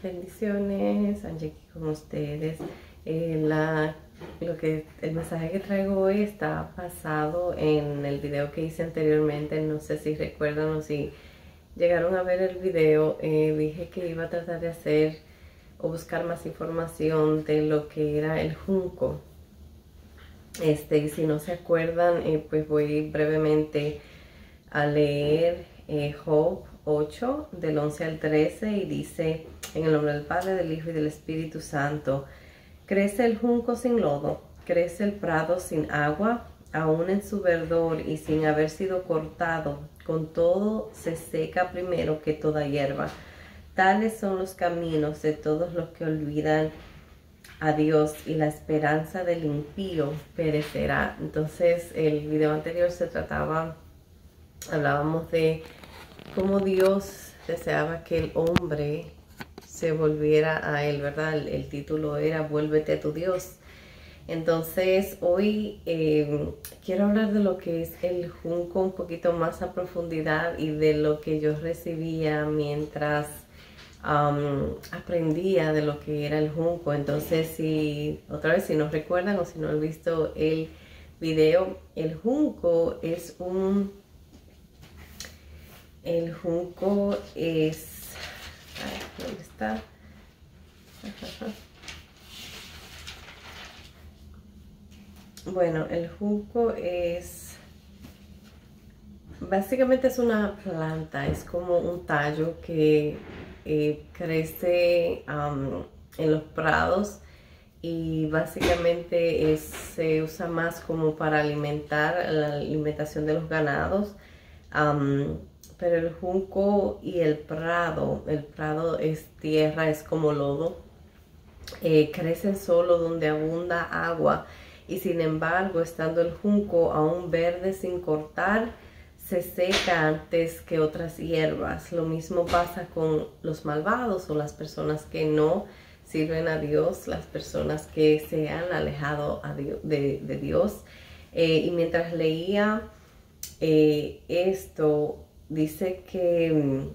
Bendiciones, Angie aquí con ustedes. El mensaje que traigo hoy está basado en el video que hice anteriormente. No sé si recuerdan o si llegaron a ver el video. Dije que iba a tratar de hacer o buscar más información de lo que era el junco. Y si no se acuerdan, pues voy brevemente a leer Job 8, del 11 al 13, y dice: en el nombre del Padre, del Hijo y del Espíritu Santo. Crece el junco sin lodo, crece el prado sin agua, aún en su verdor y sin haber sido cortado, con todo se seca primero que toda hierba. Tales son los caminos de todos los que olvidan a Dios, y la esperanza del impío perecerá. Entonces, el video anterior hablábamos de cómo Dios deseaba que el hombre se volviera a él, ¿verdad? El título era Vuélvete a tu Dios. Entonces hoy quiero hablar de lo que es el junco un poquito más a profundidad y de lo que yo recibía mientras aprendía de lo que era el junco. Entonces, si no recuerdan o si no han visto el video, el junco es ¿dónde está? Bueno, el junco básicamente es una planta, es como un tallo que crece en los prados, y básicamente se usa más como para alimentar, la alimentación de los ganados. Pero el junco y el prado es tierra, es como lodo, crecen solo donde abunda agua, y sin embargo, estando el junco aún verde sin cortar, se seca antes que otras hierbas. Lo mismo pasa con los malvados o las personas que no sirven a Dios, las personas que se han alejado de Dios. Y mientras leía esto, dice que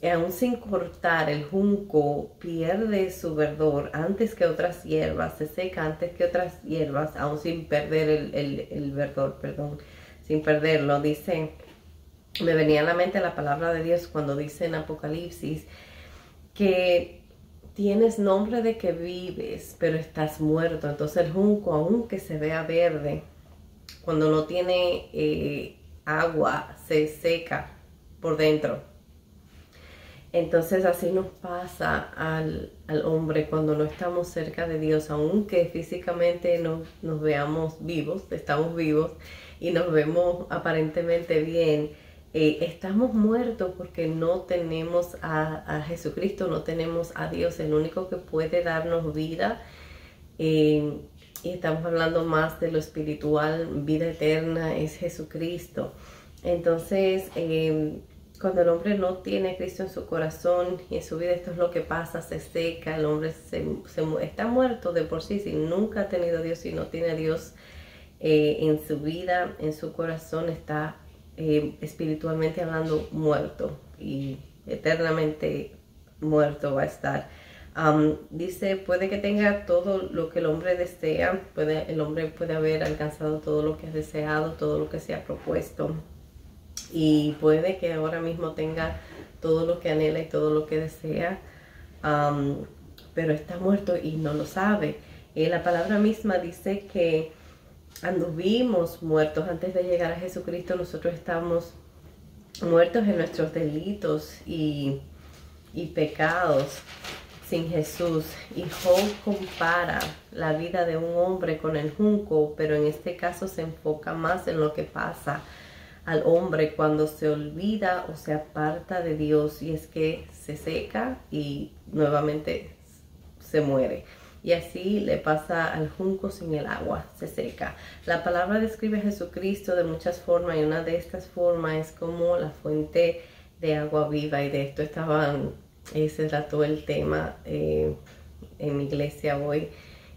aún sin cortar, el junco pierde su verdor antes que otras hierbas, se seca antes que otras hierbas, aún sin perder el verdor, sin perderlo. Dice, me venía a la mente la palabra de Dios cuando dice en Apocalipsis que tienes nombre de que vives, pero estás muerto. Entonces el junco, aunque se vea verde, cuando no tiene agua, se seca por dentro. Entonces así nos pasa al hombre cuando no estamos cerca de Dios. Aunque físicamente nos veamos vivos, estamos vivos y nos vemos aparentemente bien, estamos muertos porque no tenemos a Jesucristo, no tenemos a Dios, el único que puede darnos vida. Y estamos hablando más de lo espiritual, vida eterna, es Jesucristo. Entonces, cuando el hombre no tiene a Cristo en su corazón y en su vida, esto es lo que pasa: se seca, el hombre está muerto de por sí. Si nunca ha tenido a Dios, si no tiene a Dios en su vida, en su corazón, está espiritualmente hablando muerto, y eternamente muerto va a estar. Dice, puede que tenga todo lo que el hombre desea, el hombre puede haber alcanzado todo lo que ha deseado, todo lo que se ha propuesto, y puede que ahora mismo tenga todo lo que anhela y todo lo que desea, pero está muerto y no lo sabe. La palabra misma dice que anduvimos muertos antes de llegar a Jesucristo. Nosotros estamos muertos en nuestros delitos y pecados sin Jesús. Y Job compara la vida de un hombre con el junco, pero en este caso se enfoca más en lo que pasa al hombre cuando se olvida o se aparta de Dios, y es que se seca y nuevamente se muere. Y así le pasa al junco sin el agua, se seca. La palabra describe a Jesucristo de muchas formas, y una de estas formas es como la fuente de agua viva, y de esto se trató el tema en mi iglesia hoy.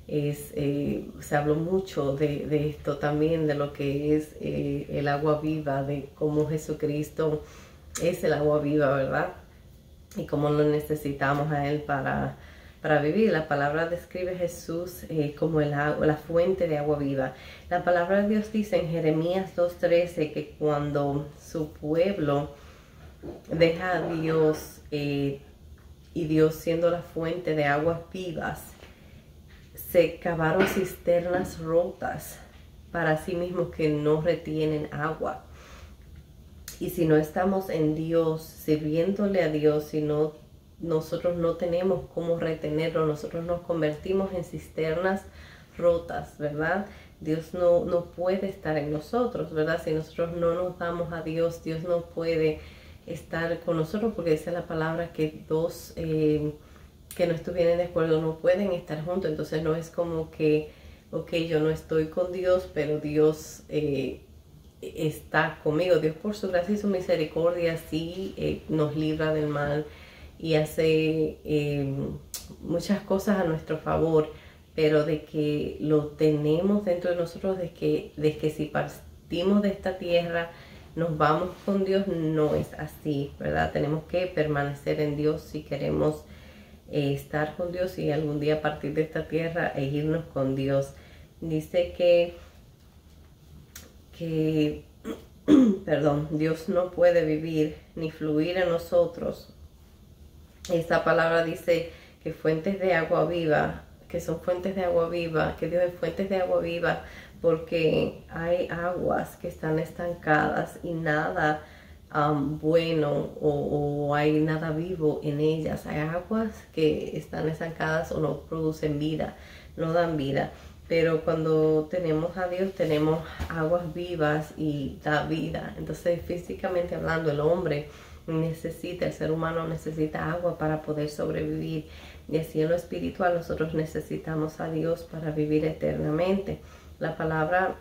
Se habló mucho de esto también, de lo que es el agua viva, de cómo Jesucristo es el agua viva, ¿verdad? y cómo lo necesitamos a Él para vivir. La palabra describe a Jesús como el agua, la fuente de agua viva. La palabra de Dios dice en Jeremías 2:13 que cuando su pueblo deja a Dios y Dios siendo la fuente de aguas vivas, se cavaron cisternas rotas para sí mismos que no retienen agua. Y si no estamos en Dios, sirviéndole a Dios, si no, nosotros no tenemos cómo retenerlo, nosotros nos convertimos en cisternas rotas, ¿verdad? Dios no puede estar en nosotros, ¿verdad? Si nosotros no nos damos a Dios, Dios no puede estar con nosotros, porque esa es la palabra que dos que no estuvieran de acuerdo no pueden estar juntos. Entonces no es como que, ok, yo no estoy con Dios, pero Dios está conmigo. Dios por su gracia y su misericordia sí nos libra del mal y hace muchas cosas a nuestro favor, pero de que lo tenemos dentro de nosotros, de que si partimos de esta tierra nos vamos con Dios, no es así, ¿verdad? Tenemos que permanecer en Dios si queremos estar con Dios y algún día partir de esta tierra e irnos con Dios. Dice que perdón, Dios no puede vivir ni fluir en nosotros. Esta palabra dice que fuentes de agua viva, que son fuentes de agua viva, que Dios es fuentes de agua viva, porque hay aguas que están estancadas y nada bueno o hay nada vivo en ellas. Hay aguas que están estancadas o no producen vida, no dan vida. Pero cuando tenemos a Dios, tenemos aguas vivas y da vida. Entonces, físicamente hablando, el hombre necesita, el ser humano necesita agua para poder sobrevivir. Y así en lo espiritual, nosotros necesitamos a Dios para vivir eternamente. La palabra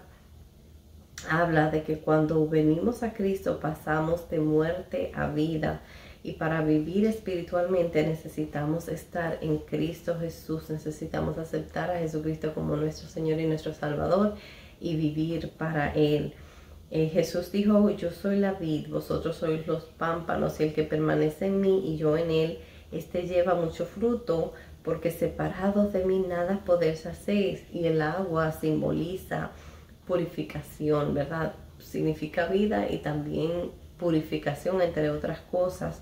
habla de que cuando venimos a Cristo pasamos de muerte a vida. Y para vivir espiritualmente necesitamos estar en Cristo Jesús, necesitamos aceptar a Jesucristo como nuestro Señor y nuestro Salvador y vivir para Él. Jesús dijo, yo soy la vid, vosotros sois los pámpanos, y el que permanece en mí y yo en Él, este lleva mucho fruto, porque separados de mí nada podéis hacer. Y el agua simboliza purificación, ¿verdad? Significa vida y también purificación, entre otras cosas.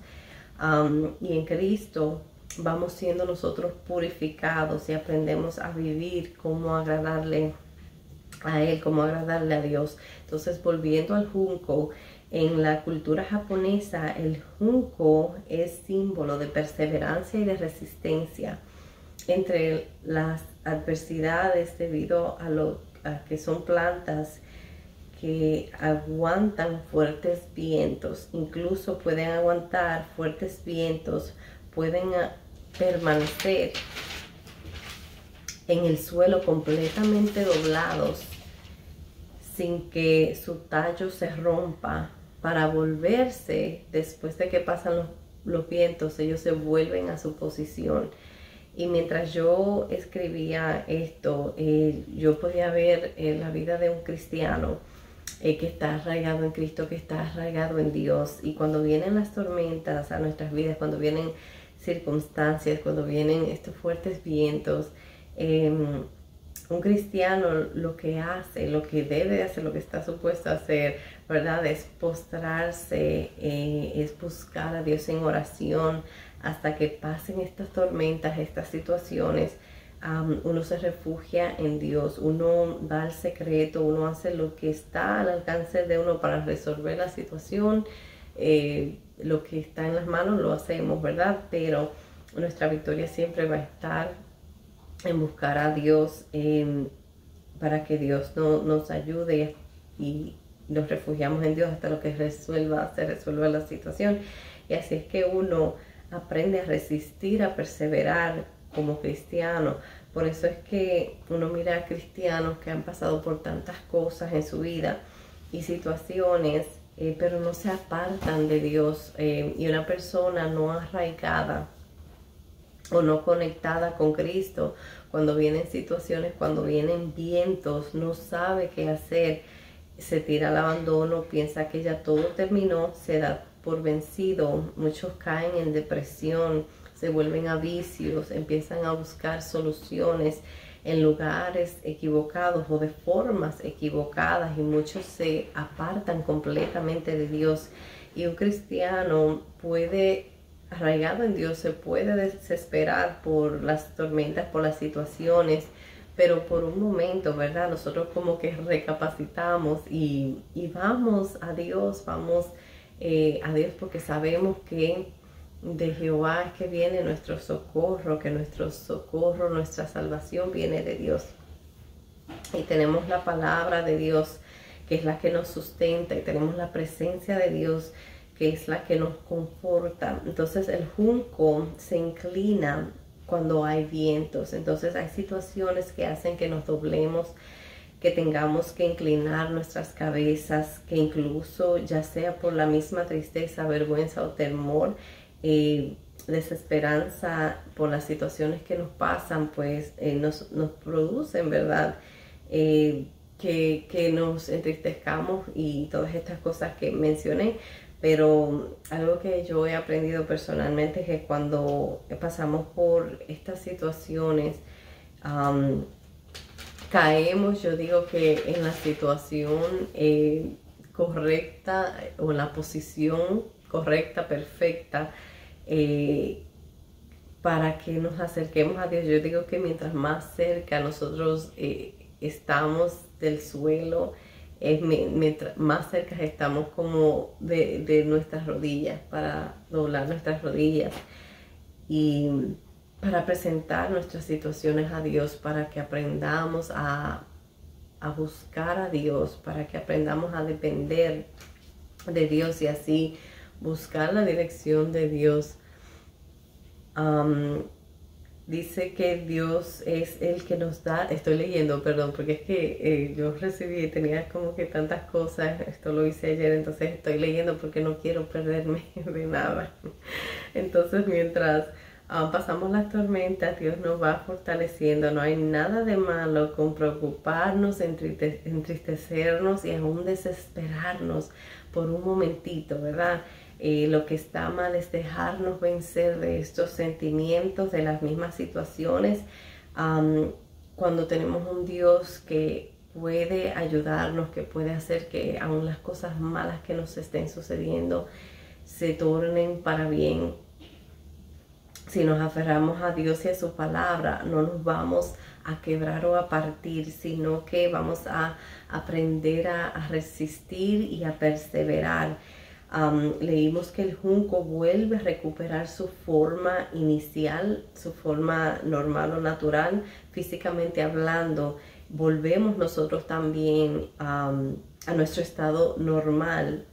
Y en Cristo vamos siendo nosotros purificados y aprendemos a vivir cómo agradarle a Él, cómo agradarle a Dios. Entonces, volviendo al junco, en la cultura japonesa el junco es símbolo de perseverancia y de resistencia entre las adversidades, debido a que son plantas que aguantan fuertes vientos. Incluso pueden aguantar fuertes vientos, pueden permanecer en el suelo completamente doblados sin que su tallo se rompa, para volverse, después de que pasan los vientos, ellos se vuelven a su posición. Y mientras yo escribía esto, yo podía ver la vida de un cristiano que está arraigado en Cristo, que está arraigado en Dios. Y cuando vienen las tormentas a nuestras vidas, cuando vienen circunstancias, cuando vienen estos fuertes vientos, un cristiano lo que hace, lo que debe hacer, lo que está supuesto a hacer, ¿verdad? Es postrarse, es buscar a Dios en oración hasta que pasen estas tormentas, estas situaciones. Uno se refugia en Dios, uno da el secreto, uno hace lo que está al alcance de uno para resolver la situación. Lo que está en las manos lo hacemos, ¿verdad? Pero nuestra victoria siempre va a estar en buscar a Dios, para que Dios nos ayude, y nos refugiamos en Dios hasta lo que se resuelva la situación. Y así es que uno aprende a resistir, a perseverar como cristiano. Por eso es que uno mira a cristianos que han pasado por tantas cosas en su vida y situaciones, pero no se apartan de Dios. Y una persona no arraigada o no conectada con Cristo, cuando vienen situaciones, cuando vienen vientos, no sabe qué hacer, se tira al abandono, piensa que ya todo terminó, se da por vencido, muchos caen en depresión, se vuelven a vicios, empiezan a buscar soluciones en lugares equivocados o de formas equivocadas, y muchos se apartan completamente de Dios. Y un cristiano puede, arraigado en Dios, se puede desesperar por las tormentas, por las situaciones, pero por un momento, ¿verdad? Nosotros como que recapacitamos y vamos a Dios, vamos a Dios, porque sabemos que de Jehová es que viene nuestro socorro, que nuestro socorro, nuestra salvación viene de Dios. Y tenemos la palabra de Dios, que es la que nos sustenta, y tenemos la presencia de Dios, que es la que nos conforta. Entonces el junco se inclina cuando hay vientos. Entonces hay situaciones que hacen que nos doblemos, que tengamos que inclinar nuestras cabezas, que incluso ya sea por la misma tristeza, vergüenza o temor, desesperanza por las situaciones que nos pasan, pues nos producen, ¿verdad? Que nos entristezcamos y todas estas cosas que mencioné. Pero algo que yo he aprendido personalmente es que cuando pasamos por estas situaciones, caemos, yo digo que en la situación correcta, o en la posición correcta, perfecta, para que nos acerquemos a Dios. Yo digo que mientras más cerca nosotros estamos del suelo, mientras más cerca estamos como de nuestras rodillas, para doblar nuestras rodillas y para presentar nuestras situaciones a Dios, para que aprendamos a buscar a Dios, para que aprendamos a depender de Dios y así buscar la dirección de Dios. Dice que Dios es el que nos da, estoy leyendo, perdón, porque es que yo recibí, tenía como que tantas cosas, esto lo hice ayer, entonces estoy leyendo porque no quiero perderme de nada. Entonces mientras pasamos las tormentas, Dios nos va fortaleciendo. No hay nada de malo con preocuparnos, entristecernos y aún desesperarnos por un momentito, ¿verdad? Lo que está mal es dejarnos vencer de estos sentimientos, de las mismas situaciones, cuando tenemos un Dios que puede ayudarnos, que puede hacer que aún las cosas malas que nos estén sucediendo se tornen para bien. Si nos aferramos a Dios y a su palabra, no nos vamos a quebrar o a partir, sino que vamos a aprender a resistir y a perseverar. Leímos que el junco vuelve a recuperar su forma inicial, su forma normal o natural, físicamente hablando. Volvemos nosotros también a nuestro estado normal,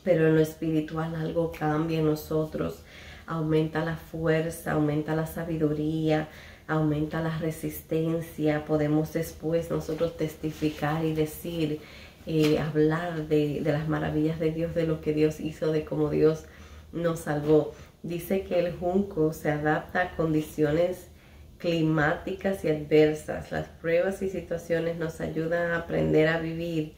pero en lo espiritual algo cambia en nosotros. Aumenta la fuerza, aumenta la sabiduría, aumenta la resistencia. Podemos después nosotros testificar y decir, hablar de las maravillas de Dios, de lo que Dios hizo, de cómo Dios nos salvó. Dice que el junco se adapta a condiciones climáticas y adversas. Las pruebas y situaciones nos ayudan a aprender a vivir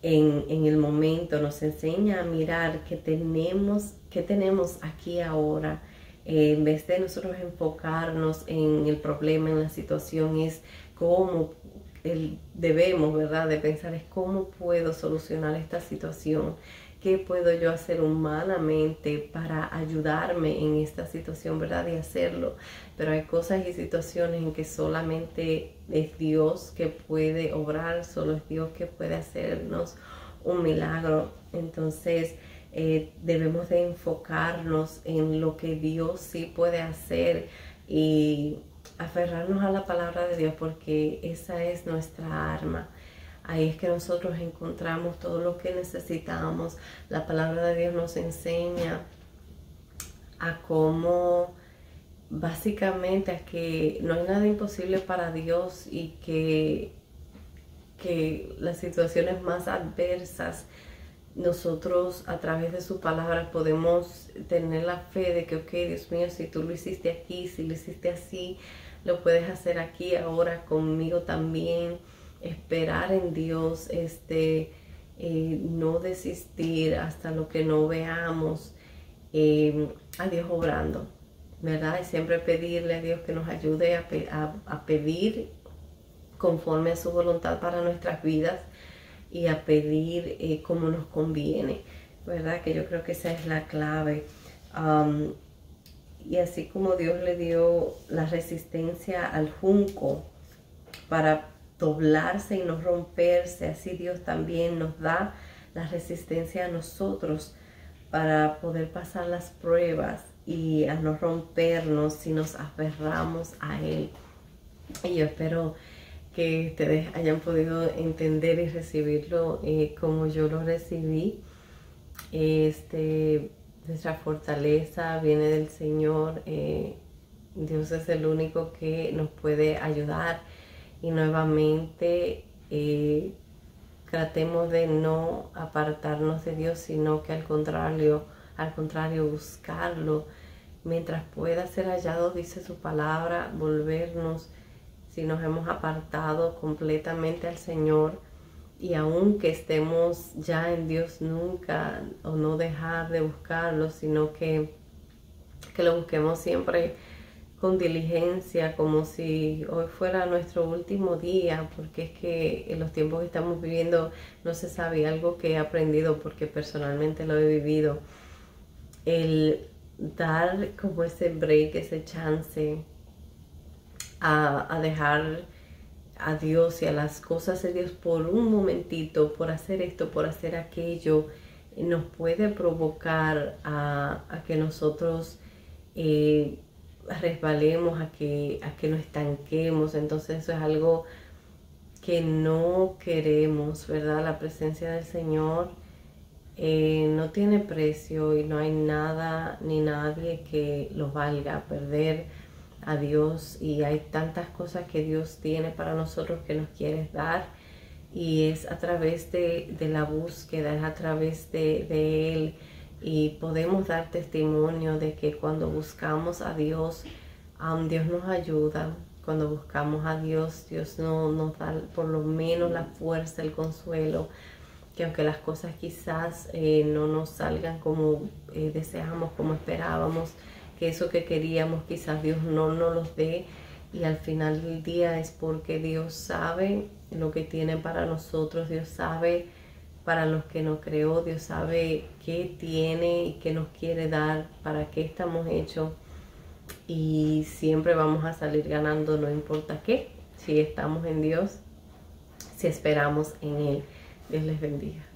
en el momento, nos enseña a mirar qué tenemos aquí ahora. En vez de nosotros enfocarnos en el problema, en la situación, es cómo debemos, ¿verdad?, de pensar es cómo puedo solucionar esta situación, qué puedo yo hacer humanamente para ayudarme en esta situación, ¿verdad?, y hacerlo. Pero hay cosas y situaciones en que solamente es Dios que puede obrar, solo es Dios que puede hacernos un milagro. Entonces debemos de enfocarnos en lo que Dios sí puede hacer y aferrarnos a la palabra de Dios, porque esa es nuestra arma. Ahí es que nosotros encontramos todo lo que necesitamos. La palabra de Dios nos enseña a cómo, básicamente, a que no hay nada imposible para Dios, y que las situaciones más adversas, nosotros a través de su palabra podemos tener la fe de que, ok, Dios mío, si tú lo hiciste aquí, si lo hiciste así, lo puedes hacer aquí, ahora conmigo también. Esperar en Dios, no desistir hasta lo que no veamos a Dios obrando, ¿verdad? Y siempre pedirle a Dios que nos ayude a pedir conforme a su voluntad para nuestras vidas y a pedir como nos conviene, ¿verdad? Que yo creo que esa es la clave. Y así como Dios le dio la resistencia al junco para doblarse y no romperse, así Dios también nos da la resistencia a nosotros para poder pasar las pruebas y a no rompernos si nos aferramos a Él. Y yo espero que ustedes hayan podido entender y recibirlo como yo lo recibí. Nuestra fortaleza viene del Señor. Dios es el único que nos puede ayudar. Y nuevamente tratemos de no apartarnos de Dios, sino que al contrario buscarlo mientras pueda ser hallado, dice su palabra, volvernos si nos hemos apartado completamente al Señor. Y aunque estemos ya en Dios, nunca o no dejar de buscarlo, sino que lo busquemos siempre con diligencia, como si hoy fuera nuestro último día, porque es que en los tiempos que estamos viviendo no se sabe. Algo que he aprendido, porque personalmente lo he vivido, el dar como ese break, ese chance a dejar a Dios y a las cosas de Dios por un momentito, por hacer esto, por hacer aquello, nos puede provocar a que nosotros resbalemos, a que nos estanquemos. Entonces eso es algo que no queremos, ¿verdad? La presencia del Señor no tiene precio y no hay nada ni nadie que lo valga. Perder a Dios, y hay tantas cosas que Dios tiene para nosotros que nos quiere dar, y es a través de la búsqueda, es a través de Él. Y podemos dar testimonio de que cuando buscamos a Dios, Dios nos ayuda. Cuando buscamos a Dios, Dios nos da por lo menos la fuerza, el consuelo, que aunque las cosas quizás no nos salgan como deseamos, como esperábamos, que eso que queríamos quizás Dios no nos los dé, y al final del día es porque Dios sabe lo que tiene para nosotros. Dios sabe para los que nos creó, Dios sabe qué tiene y qué nos quiere dar, para qué estamos hechos, y siempre vamos a salir ganando, no importa qué, si estamos en Dios, si esperamos en Él. Dios les bendiga.